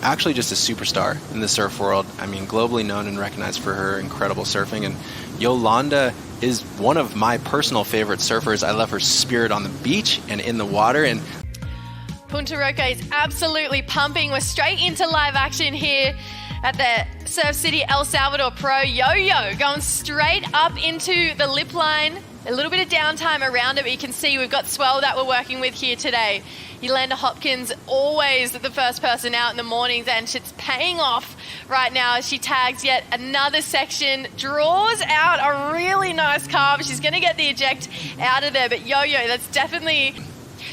actually just a superstar in the surf world. I mean, globally known and recognized for her incredible surfing. And Yolanda is one of my personal favorite surfers. I love her spirit on the beach and in the water. And Punta Roca is absolutely pumping. We're straight into live action here at the Surf City El Salvador Pro. Yo-Yo going straight up into the lip line. A little bit of downtime around it, but you can see we've got swell that we're working with here today. Yolanda Hopkins, always the first person out in the mornings, and it's paying off right now as she tags yet another section, draws out a really nice carve. She's going to get the eject out of there, but Yo-Yo, that's definitely...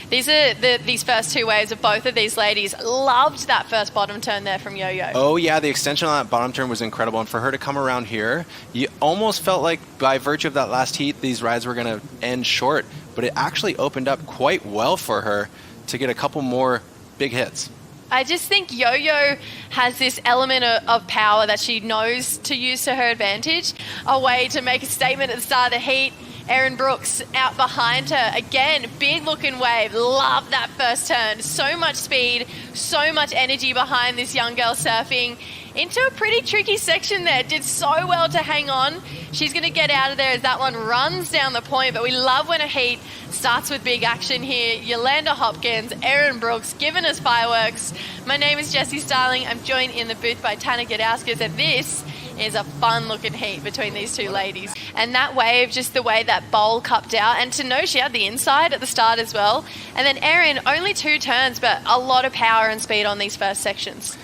These first two waves of both of these ladies. Loved that first bottom turn there from Yo-Yo. Oh yeah, the extension on that bottom turn was incredible. And for her to come around here, you almost felt like by virtue of that last heat, these rides were going to end short. But it actually opened up quite well for her to get a couple more big hits. I just think Yo-Yo has this element of power that she knows to use to her advantage. A way to make a statement at the start of the heat. Erin Brooks out behind her. Again, big looking wave. Love that first turn. So much speed, so much energy behind this young girl surfing into a pretty tricky section there. Did so well to hang on. She's going to get out of there as that one runs down the point, but we love when a heat starts with big action here. Yolanda Hopkins, Erin Brooks giving us fireworks. My name is Jessie Starling. I'm joined in the booth by Tana Gadauskas, and this is a fun looking heat between these two ladies. And that wave, just the way that bowl cupped out, and to know she had the inside at the start as well. And then Erin, only 2 turns, but a lot of power and speed on these first sections.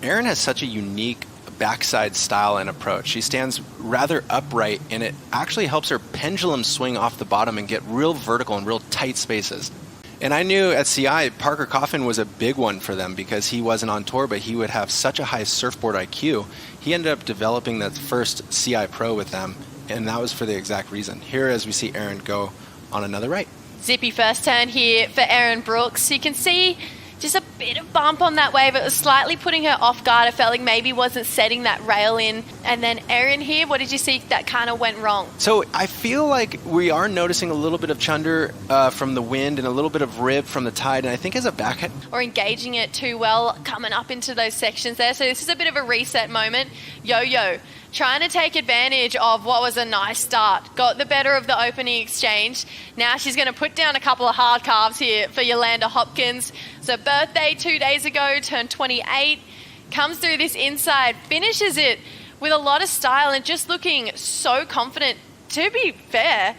Erin has such a unique backside style and approach. She stands rather upright, and it actually helps her pendulum swing off the bottom and get real vertical in real tight spaces. And I knew at CI, Parker Coffin was a big one for them because he wasn't on tour, but he would have such a high surfboard IQ. He ended up developing the first CI Pro with them, and that was for the exact reason. Here, as we see Erin go on another right. Zippy first turn here for Erin Brooks. You can see just a bit of bump on that wave. It was slightly putting her off guard. I felt like maybe wasn't setting that rail in. And then Erin here, what did you see that kind of went wrong? So I feel like we are noticing a little bit of chunder from the wind and a little bit of rib from the tide. And I think as a backhand... Or engaging it too well, coming up into those sections there. So this is a bit of a reset moment. Yo-Yo trying to take advantage of what was a nice start. Got the better of the opening exchange. Now she's going to put down a couple of hard carves here for Yolanda Hopkins. So birthday 2 days ago, turned 28. Comes through this inside, finishes it with a lot of style and just looking so confident. To be fair,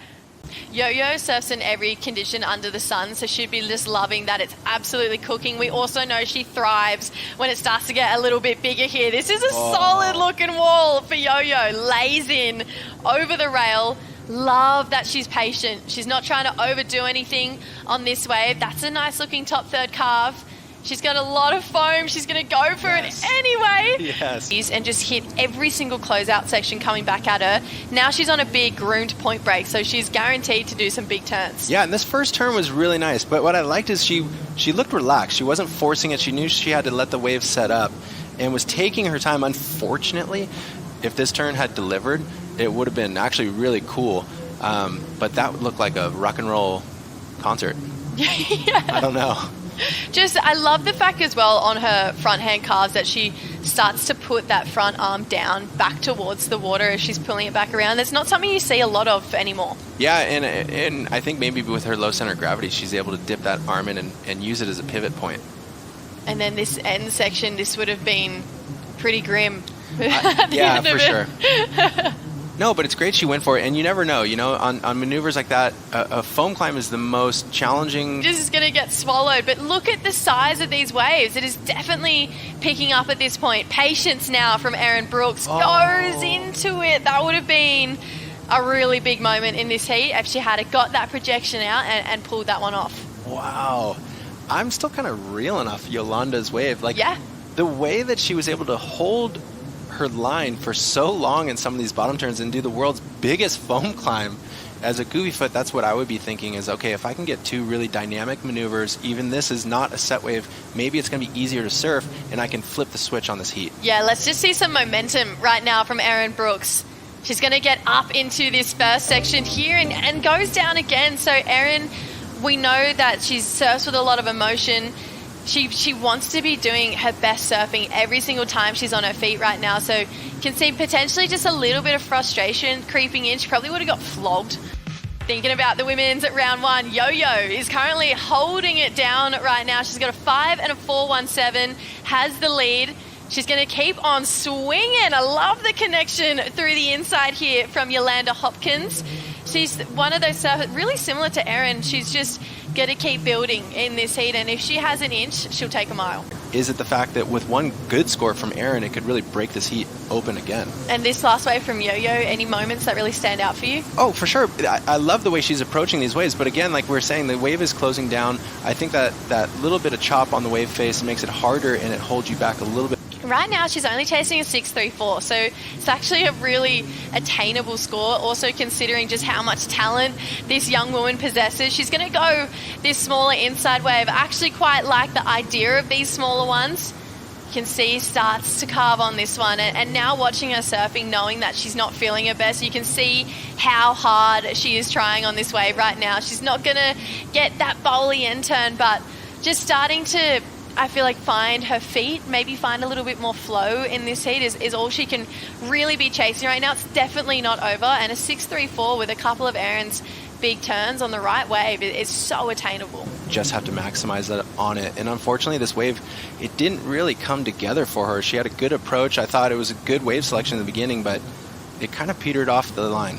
Yo-Yo surfs in every condition under the sun, so she'd be just loving that it's absolutely cooking. We also know she thrives when it starts to get a little bit bigger here. This is a solid looking wall for Yo-Yo. Lays in over the rail. Love that she's patient. She's not trying to overdo anything on this wave. That's a nice looking top third carve. She's got a lot of foam. She's going to go for it anyway. Yes. And just hit every single closeout section coming back at her. Now she's on a big groomed point break, so she's guaranteed to do some big turns. Yeah, and this first turn was really nice. But what I liked is she looked relaxed. She wasn't forcing it. She knew she had to let the wave set up and was taking her time. Unfortunately, if this turn had delivered, it would have been actually really cool. But that looked like a rock and roll concert. Yeah. I don't know. I love the fact as well on her front hand calves that she starts to put that front arm down back towards the water as she's pulling it back around. That's not something you see a lot of anymore. Yeah, and I think maybe with her low center of gravity, she's able to dip that arm in and use it as a pivot point. And then this end section, this would have been pretty grim. Yeah, for sure. No, but it's great she went for it, and you never know. You know, on maneuvers like that, a foam climb is the most challenging. This is going to get swallowed, but look at the size of these waves. It is definitely picking up at this point. Patience now from Erin Brooks goes into it. That would have been a really big moment in this heat if she had got that projection out and pulled that one off. Wow. I'm still kind of reeling off Yolanda's wave. Like, yeah. The way that she was able to hold her line for so long in some of these bottom turns and do the world's biggest foam climb as a goofy foot, that's what I would be thinking is, okay, if I can get 2 really dynamic maneuvers, even this is not a set wave, maybe it's going to be easier to surf and I can flip the switch on this heat. Yeah, let's just see some momentum right now from Erin Brooks. She's going to get up into this first section here and goes down again. So Erin, we know that she surfs with a lot of emotion. She wants to be doing her best surfing every single time she's on her feet right now. So you can see potentially just a little bit of frustration creeping in. She probably would have got flogged. Thinking about the women's at round 1, Yo-Yo is currently holding it down right now. She's got a 5 and a 4.17, has the lead. She's going to keep on swinging. I love the connection through the inside here from Yolanda Hopkins. She's one of those surfers, really similar to Erin. She's just going to keep building in this heat, and if she has an inch, she'll take a mile. Is it the fact that with one good score from Erin, it could really break this heat open again? And this last wave from Yo-Yo, any moments that really stand out for you? Oh, for sure. I love the way she's approaching these waves, but again, like we're saying, the wave is closing down. I think that little bit of chop on the wave face makes it harder, and it holds you back a little bit. Right now, she's only chasing a 6.34, so it's actually a really attainable score, also considering just how much talent this young woman possesses. She's going to go this smaller inside wave. I actually quite like the idea of these smaller ones. You can see starts to carve on this one, and now watching her surfing, knowing that she's not feeling her best, you can see how hard she is trying on this wave right now. She's not going to get that bowly end turn, but just starting to, I feel like, find her feet, maybe find a little bit more flow in this heat is all she can really be chasing right now. It's definitely not over, and a 6.34 with a couple of Erin's big turns on the right wave is so attainable. Just have to maximize that on it, and unfortunately this wave, it didn't really come together for her. She had a good approach. I thought it was a good wave selection in the beginning, but it kind of petered off the line.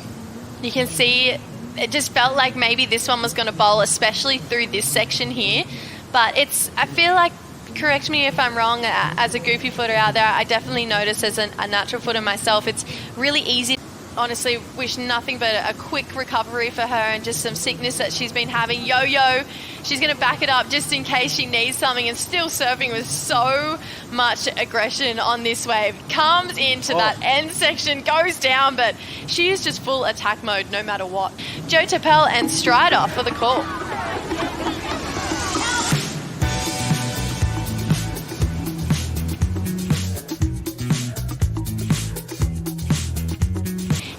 You can see it just felt like maybe this one was going to bowl, especially through this section here. But I feel like, correct me if I'm wrong, as a goofy footer out there, I definitely notice as a natural footer myself, it's really easy. Honestly, wish nothing but a quick recovery for her and just some sickness that she's been having. Yo-Yo, she's going to back it up just in case she needs something, and still surfing with so much aggression on this wave. Comes into that end section, goes down, but she is just full attack mode no matter what. Joe Tapel and Strider for the call.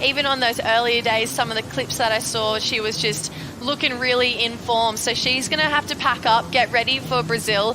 Even on those earlier days, some of the clips that I saw, she was just looking really in form. So she's going to have to pack up, get ready for Brazil.